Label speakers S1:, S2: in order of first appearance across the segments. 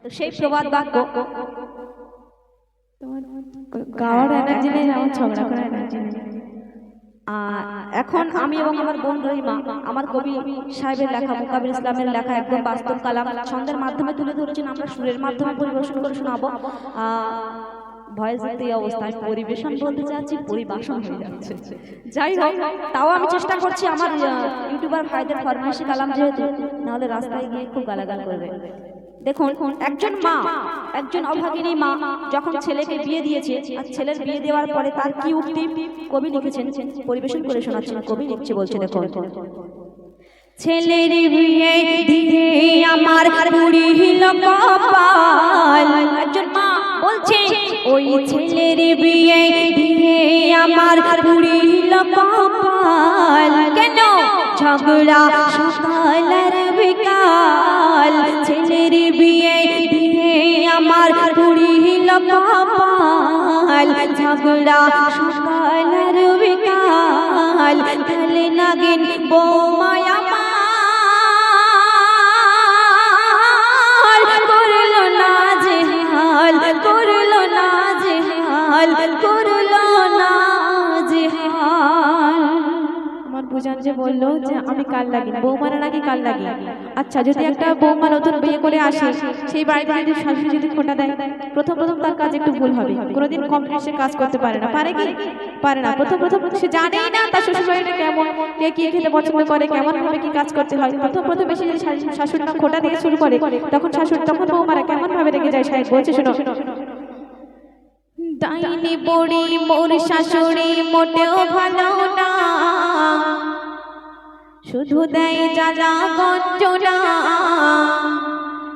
S1: তো সেই প্রবাদ বাক্য
S2: গাওয়ার এনার্জি নেই, আমার ঝগড়া করার এনার্জি নেই।
S1: এখন আমি এবং আমার বোন রহিমা আমার কবি সাহেবের লেখা মুকাবিল ইসলামের লেখা একদম বাস্তব কালাম ছন্দের মাধ্যমে তুলে ধরেছেন, আমরা সুরের মাধ্যমে পরিবেশন করে শোনাবো। ভয়েসের এই অবস্থায় পরিবেশন বলতে চাচ্ছি, পরিবেশন হয়ে যাচ্ছে। যাই হোক, তাও আমি চেষ্টা করছি আমার ইউটিউবার ভাইদের ফরমাইশি কালাম যেহেতু, নাহলে রাস্তায় গিয়ে খুব গালাগাল করবে। দেখুন, একজন মা, একজন অভাগিনী মা যখন ছেলেকে বিয়ে দিয়েছে, আর ছেলের বিয়ে দেওয়ার পরে তার কি উক্তি কবি লিখেছেন, পরিবেশন করে শোনাচ্ছেন। কবি লিখছে, বলছে দেখুন, ছেলের বিয়ে দিয়ে আমার পুরিল কপাল। একজন মা বলছে, ওই ছেলের বিয়ে দিয়ে আমার পুরিল কপাল। কেন? ঝগড়া সকাল আর বিকাল। ছেলের বিয়ে দিয়ে আমার পুরিল কপাল। ঝগড়া সকাল আর বিকাল। কালে নাগিন বৌমায়
S2: বুঝান যে বললো যে আমি কাল লাগি, বৌমারা নাকি কাল লাগি। আচ্ছা, যদি একটা বৌমা নতুন বিয়ে করে আসে, সেই বাড়িতে যদি শাশুড়ি যদি খোঁটা দেয়, প্রথম প্রথম তার কাজ একটু ভুল হবে, কোনোদিন কমপ্লিট সে কাজ করতে পারে না। পারে কি? পারে না। প্রথম প্রথম সে জানেই না তার শ্বশুর বাড়িটা কেমন, কে কি খেতে পছন্দ করে, কেমন ভাবে কি কাজ করতে হয়। প্রথম প্রথম বেশি যদি শাশুড়িটা খোঁটা দিয়ে শুরু করে, তখন বৌমারা কেমন ভাবে রেখে যায়। সাহেব বলছে, শোনো, ডাইনি বড়ি মোর শাশুড়ি মোটেও ভালো না, শুধু দেয় জ্বালা গঞ্জনা।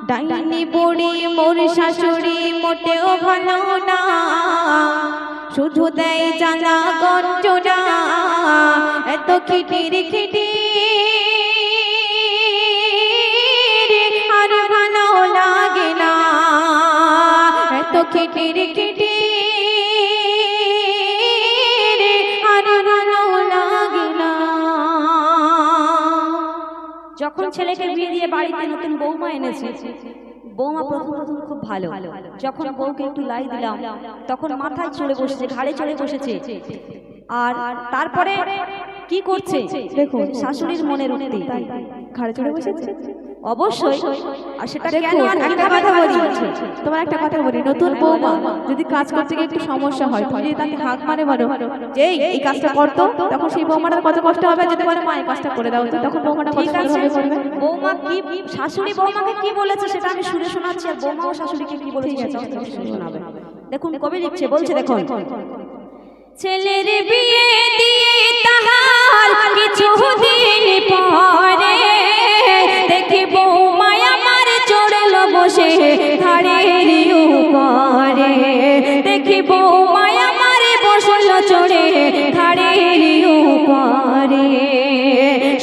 S2: ডাইনি বড়ি মোর শাশুড়ি মোটেও ভালো না, শুধু দেয় জ্বালা গঞ্জনা। এত খিটির খিটির আর ভালো লাগে না, এত খিটির খিটির
S1: যখন ছেলেকে বিয়ে দিয়ে বাড়িতে নতুন বৌমা এনেছে, বৌমা প্রথম প্রথম খুব ভালো। যখন বউকে একটু লাই দিলাম, তখন মাথায় চড়ে বসেছে, ঘাড়ে চড়ে বসেছে। আর তারপরে কি করছে দেখুন, শাশুড়ির মনের উক্তি,
S2: ঘাড়ে চড়ে বসেছে
S1: অবশ্যই। আর সেটা কেন?
S2: একটা কথা বলি, তোমার একটা কথা বলি, নতুন বৌমা যদি কাজ করতে গিয়ে একটু সমস্যা হয়, তুমি যদি তাকে হাত মানে বলো যে এই কাজটা করতো, তখন সেই বৌমাটার কত কষ্ট হবে। যদি বলে মা এই কাজটা করে দাও, তখন বৌমাটা কত সুন্দরভাবে করবে।
S1: বৌমা কি, শাশুড়ি বৌমাকে কি বলেছে সেটা আমি সুরে শোনাচ্ছি, আর বৌমাও শাশুড়িকে কি বলেছে সেটা শোনাবে। দেখুন, কবি লিখছে, বলছে দেখুন, ছেলের বিয়ে দিয়ে তাহার কিছুদিন পরে দেখি বৌমা আমার চড়ল বসে ঘাড়ের উপরে। দেখি বৌমা আমার বসল চড়ে ঘাড়ের উপরে।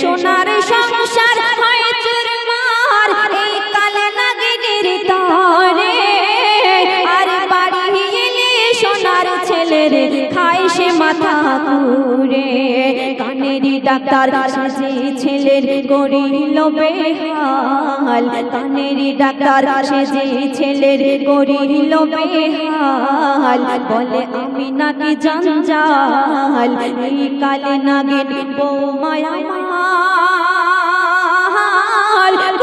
S1: সোনার সংসার হয় চুরমার এই কালে নাগিনীর তরে। আর বাড়ি এলে সোনার ছেলের খায় সে মাথা কুড়ে। কানেরই ডাক্তার সাজে ছেলের গরিল বেহাল। কানেরই ডাক্তার সেজে ছেলের গরিল বেহাল। বলে আমি নাকি জঞ্জাল, এই কালে নাগিন বৌমায় আমার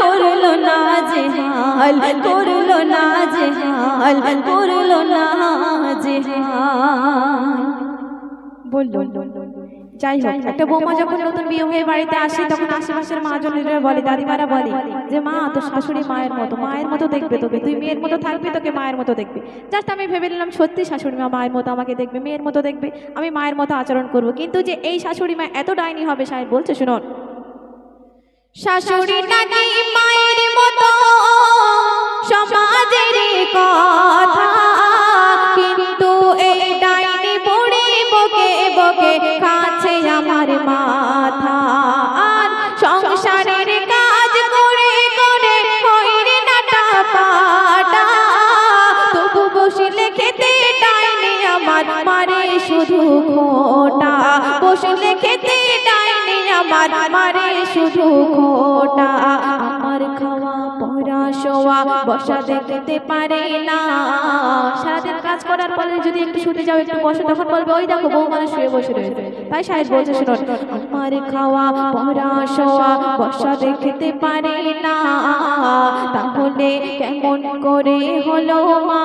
S1: করলো না জেহাল, করলো না জেহাল, করলো না জেহাল।
S2: বললো। যাই হোক, একটা বৌমা যখন নতুন বিয়ে হয়ে বাড়িতে আসে, তখন আশেপাশের মা-জনেরা বলে, দাদিমারা বলে যে মা তোর শাশুড়ি মায়ের মতো, মায়ের মতো দেখবে তোকে, তুই মেয়ের মতো থাকবি, তোকে মায়ের মতো দেখবে। জাস্ট আমি ভেবে নিলাম সত্যি শাশুড়ি মা মায়ের মতো আমাকে দেখবে, মেয়ের মতো দেখবে, আমি মায়ের মতো আচরণ করব। কিন্তু যে এই শাশুড়ি মা এত ডাইনি হবে, সাহেব বলছে, শুনুন, শাশুড়ি নাকি মায়ের মতো সমাজের কথা, কিন্তু এই ডাইনি বুড়ি বকে বকে কাছে আমার মাথা। আর সংসারের কাজ করে করে হইরে নাটা পাটা, তবু বসলে খেতে ডাইনি আমার মারে শুধু খোটা। বসলে খেতে ডাইনি আমার মারে শুধু খোটা। আমার খাওয়া পড়া শোয়া বসা দেখতে পারে না। সারাদিন কাজ করার পরে যদি একটু শুতে যাও একটু বসো তখন বলবে ওই দেখো বউ মানুষ শুয়ে বসে রয়েছে। তাই সাহেব বলছে শুনুন, আমার খাওয়া পড়া শোয়া বসা দেখতে পারে না, তাহলে কেমন করে হলো মা?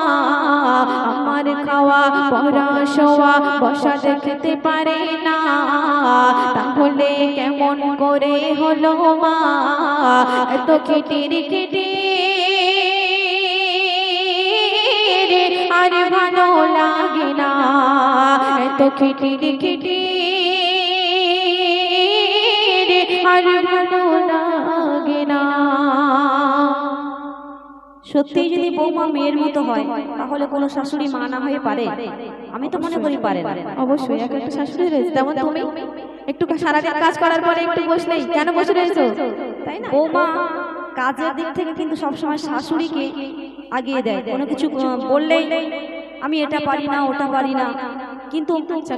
S2: আমার খাওয়া পড়া শোয়া বসা দেখতে পারে না, তাহলে কেমন করে হলো মা? এত খিটির খিটির আর ভালো লাগে না, এত খিটির খিটির আর ভালো লাগে না।
S1: সত্যি যদি বৌমা মেয়ের মতো হয় তাহলে কোনো শাশুড়ি মা না হয়ে পারে? আমি তো মনে করি পারে না।
S2: অবশ্যই এক একটা শাশুড়ি রয়েছে, যেমন তুমি একটু সারাদিন কাজ করার পরে একটু বসলেই কেন বসে রয়েছো, তাই না?
S1: বৌমা কাজের দিক থেকে কিন্তু সবসময় শাশুড়িকে আগিয়ে দেয়। কোনো কিছু বললেই আমি এটা পারি না ওটা পারি না, কিন্তু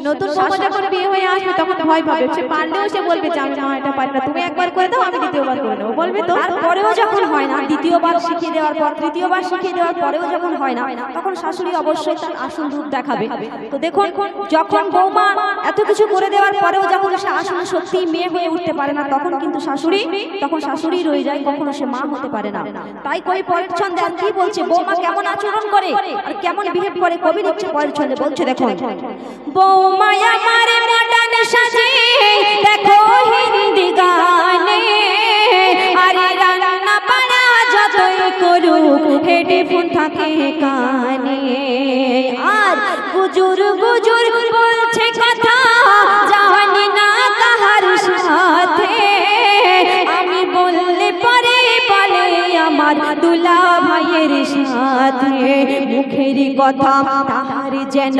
S2: নতুন বৌমা যখন বিয়ে হয়ে আসবে তখন ভয় পাবে, সে পারলেও সে বলবে যে আমি মা এটা পারি না, তুমি একবার করে দাও আমি দ্বিতীয়বার করে দেবো, বলবে তো।
S1: তারপরেও যখন হয় না, দ্বিতীয়বার শিখিয়ে দেওয়ার পর তৃতীয়বার শিখিয়ে দেওয়ার পরেও যখন হয় না, তখন শাশুড়ি অবশ্যই তার আসল রূপ দেখাবে। তো দেখুন, যখন বৌমা এত কিছু করে দেওয়ার পরেও যখন সে আসলে সত্যি মেয়ে হয়ে উঠতে পারে না, তখন কিন্তু শাশুড়ি রয়ে যায়, কখনো সে মা হতে পারে না। তাই কবি পরের ছন্দে আর কি বলছে, বৌমা কেমন আচরণ করে আর কেমন বিহেভ করে, কবি লিখছে পরের ছন্দে, বলছে দেখুন, বৌমা আমার মডার্ন সাজে দেখো হিন্দি গানে, আরে রান্না বাড়া যতই করুক হেডফোন থাকে কানে, আর গুজুর গুজুর বলছে কথা জানি না কাহার সাথে, আমি বললে পরে বলে আমার দুলা ভাইয়ের সাথে, মুখের কথা তাহার যেন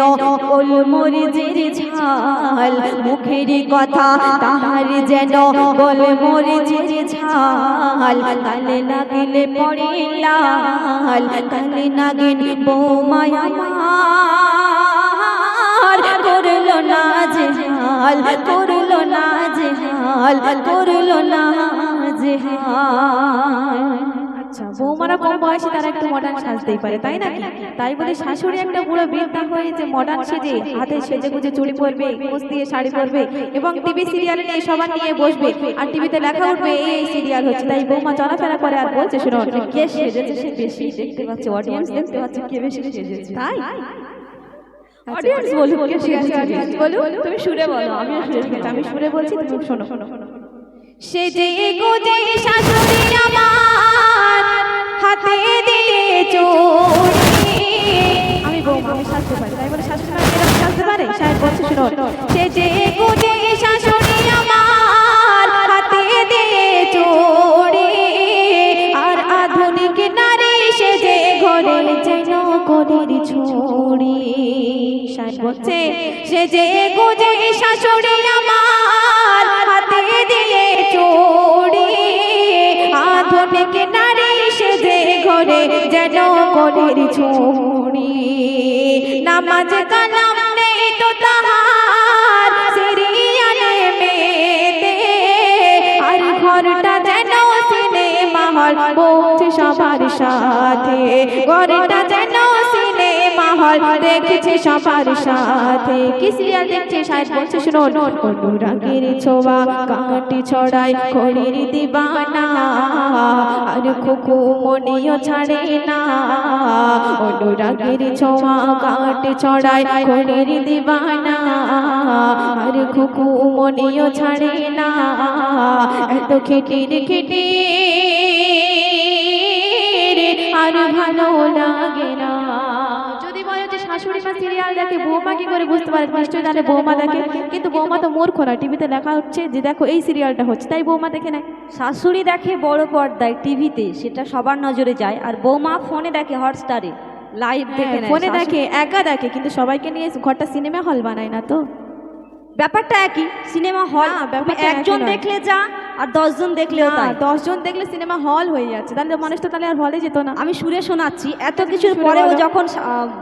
S1: গোলমরিচের ঝাল, মুখের কথা তাহার যেন গোলমরিচের ঝাল, গালে লাগিলে পড়ে লাল, গালে নাগিন বৌমা আমার করলো না যে হাল, করলো না যে হাল, করলো না যে হাল।
S2: আচ্ছা, বৌমারা কম বয়সে তারা একটু মডার্ন সাজতেই পারে, তাই নাকি? তাই বলে শাশুড়ি একটা বুড়ো বৃদ্ধা হয়ে যে মডার্ন সেজে হাতে সেজে গুজে চুড়ি পরবে, মুখ দিয়ে শাড়ি পরবে এবং টিভি সিরিয়াল নিয়ে সবার নিয়ে বসবে আর টিভিতে লেখা উঠবে এই সিরিয়াল হচ্ছে, তাই বৌমা চলাফেরা করে আর বলছে শুনুন,
S1: কে সেজেছে সে বেশি দেখতে পাচ্ছে, অডিয়েন্স দেখতে পাচ্ছে কে বেশি সেজেছে।
S2: তাই
S1: অডিয়েন্স বলুন কে সেজেছে,
S2: বলুন,
S1: তুমি সুরে বলো, আমিও সুরে বলছি।
S2: আমি সুরে বলছি, তুমি শোনো। সেজে গুজে শাশুড়ি আমার হাতে দিয়ে চুড়ি, আমি বৌমা আমি সাজতে পারি, তাই বলে শাশুড়ি মা এরকম সাজতে পারে? সাহেব বলছে শুনুন, সেজে গুজে শাশুড়ি আমার হাতে দিয়ে চুড়ি, আর আধুনিক নারী সেজে ঘরে যেন করির ছুড়ি। সাহেব বলছে সেজে গুজে শাশুড়ি আমার হাতে দিয়ে চুড়ি, আধুনিক নারী সেজে ঘরে যেন করির ছুড়ি, নামাজ কালাম নেই তো তাহার সিরিয়ালে মেতে, আর ঘরটা যেন সিনেমা হল বলছে সবার সাথে, ঘরটা যেন সিনেমা হল দেখছে সবার সাথে। কি সিরিয়াল দেখছে? সাহেব বলছে শুনুন, অনুরাগের ছোঁয়া কাটি ছড়ায় খড়ির দিবানা, আর খুকু মনিও ছাড়ে না, অনুরাগের ছোঁয়া কাটি ছড়ায় খড়ির দিবানা, আর খুকু মনিও ছাড়ে না, এত খিটির খিটির আর ভালো লাগে না। যদি বলে যে শাশুড়ি মা সিরিয়াল দেখে, বৌমা কি করে বুঝতে পারে? নিশ্চয়ই তাহলে বৌমা দেখে, কিন্তু বৌমা তো মূর্খ না, টিভিতে লেখা হচ্ছে যে দেখো এই সিরিয়ালটা হচ্ছে, তাই বৌমা দেখে নেয়।
S1: শাশুড়ি দেখে বড় পর্দায় টিভিতে, সেটা সবার নজরে যায়, আর বৌমা ফোনে দেখে হটস্টারে লাইভ দেখে নেয়।
S2: ফোনে দেখে, একা দেখে, কিন্তু সবাইকে নিয়ে ঘরটা সিনেমা হল বানায় না তো।
S1: ব্যাপারটা একই, সিনেমা হল
S2: ব্যাপারটা
S1: একজন
S2: একই নয়।
S1: দেখলে যা আর 10 জন দেখলেও তাই।
S2: 10 জন দেখলে সিনেমা হল হয়ে যাচ্ছে, তাহলে মানুষ তো তাহলে আর হলে যেত না।
S1: আমি সুরে শোনাচ্ছি, এত কিছুর
S2: সুরে
S1: পরেও
S2: বলো।
S1: যখন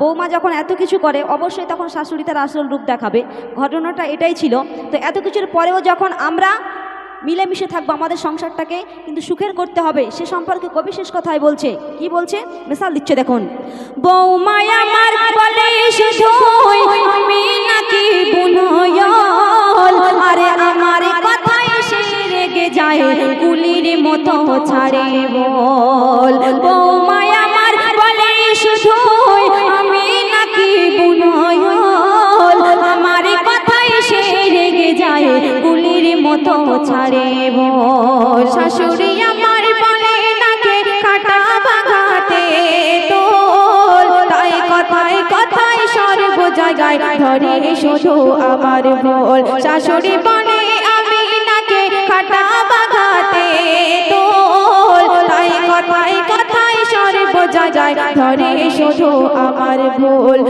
S1: বৌমা যখন এত কিছু করে, অবশ্যই তখন শাশুড়ি তার আসল রূপ দেখাবে। ঘটনাটা এটাই ছিল। তো এত কিছুর পরেও যখন আমরা মিলেমিশে থাকবো, আমাদের সংসারটাকে কিন্তু সুখের করতে হবে। সে সম্পর্কে কবি শেষ কথায় বলছে, কি বলছে, মিসাল দিচ্ছে দেখুন। বৌমায় আমার বলে শুধু আমি নাকি বুনয়ল, আরে আমার কথাই সে রেগে যায়, কুলির মতো ছাড়ে বল। বৌমায় আমার বলে শুধু আমি নাকি বুনয়ল, আমার কথাই সে রেগে যায়, কুলির মতো ছাড়ে বল।
S2: শাশুড়ি আমার বলে নাকি কাটা বাগাতে তোল, তাই কথায় কথায় সর্ব জায়গায় ধরে শুধু আমার বল। শাশুড়ি বলে আমি নাকি কাটা বাগাতে তোল, তাই কথায় কথায় সর্ব জায়গায় ধরে শুধু আমার ভুল।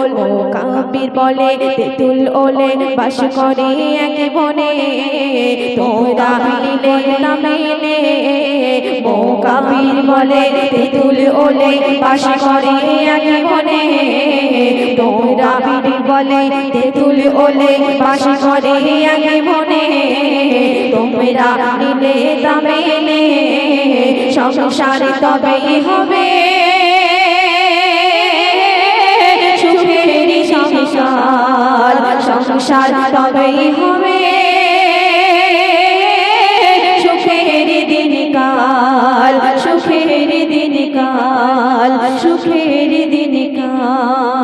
S2: কাবির বলে তেঁতুল ওলে বাস করে এক বনে, তোমরা মিলে না মেলে। কাবির বলে তেঁতুল ওলে বাস করে এক বনে, তোমরা বলে তেঁতুল ওলে বাস করে এক বনে। তোমরা মিলে তা মেলে, সংসার তবেই হবে সুখের সংসার, সংসার তবেই হবে সুখের দিন কাল, সুখের দিন কাল, সুখের দিন কাল।